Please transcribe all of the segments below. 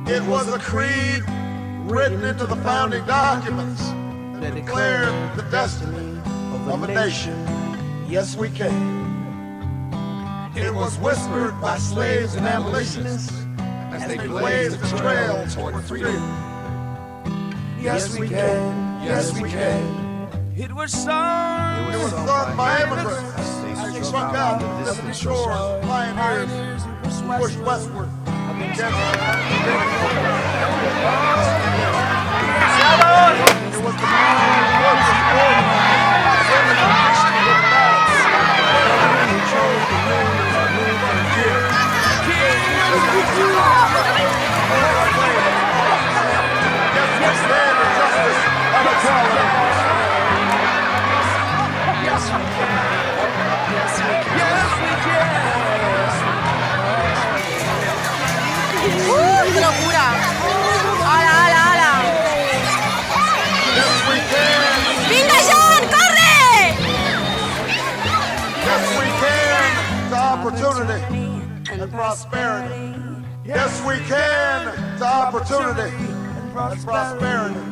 It was a creed written into the founding documents that declared the destiny of a nation. Yes, we can. It was whispered by slaves and abolitionists as they blazed the trail toward freedom. Yes, we can. Yes, we can. It was sung by immigrants as they struck out the distant shores, pioneers who pushed westward against it was the workers' organized, women with the balance, who chose to move on here. Yes, stand for justice and equality. Yes, we can. Yes, we can. Yes, we can. ¡Qué locura! ¡Hala, hala, hala! Yes, we can. ¡Venga, John, corre! Yes, we can. To opportunity and prosperity. Yes, we can. To opportunity and prosperity.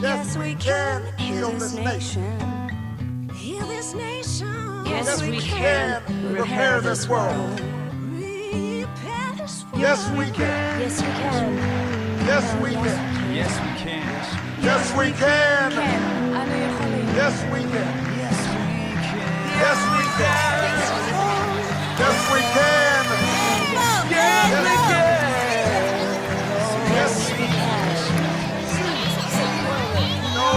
Yes, we can heal this nation. Heal this nation. Yes, we can repair this world. Repair this world. Yes, we can. Yes, we can. Yes, we can. Yes, we can. Yes, we can. I know you're holy. Yes, we can. Yes, we can. Yes, we can. Yes, we can. Yes, we can. Yes, we can. No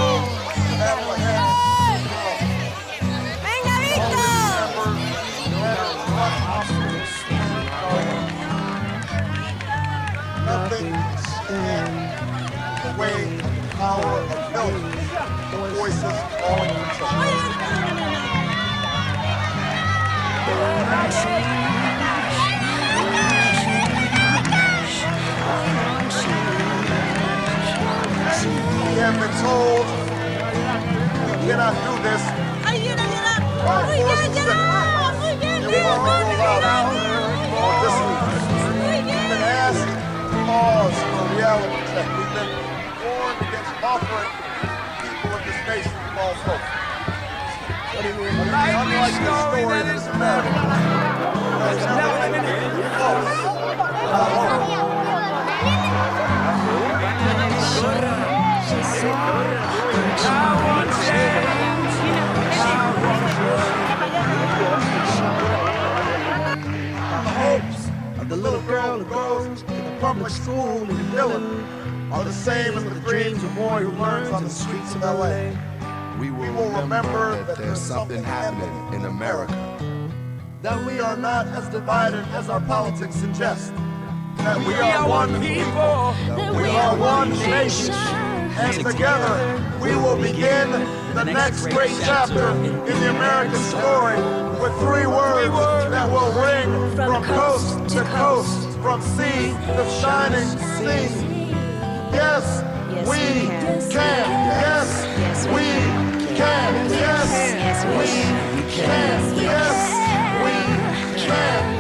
battle ahead. Venga, Víctor. Remember, no matter what obstacles stand nothing can stand in the way of the power of millions of voices calling for change. We have been told we cannot do this while forces that it will only roll out or disappear. We've been asked to pause for a reality check. We've been warned against offering people of this nation false hope. Unlike the story that is America, there's never anything false without hope. The hopes of the little girl who goes to the public school in Dillon are the same as the dreams of a boy who learns on the streets of LA. We will remember that there's something happening in America. That we are not as divided as our politics suggest. That we are one people. That we are one nation. And together we will begin the next great chapter in the American story with 3 words that will ring from coast to coast, from sea to shining sea. Yes, we can. Yes, we can. Yes, we can. Yes, we can.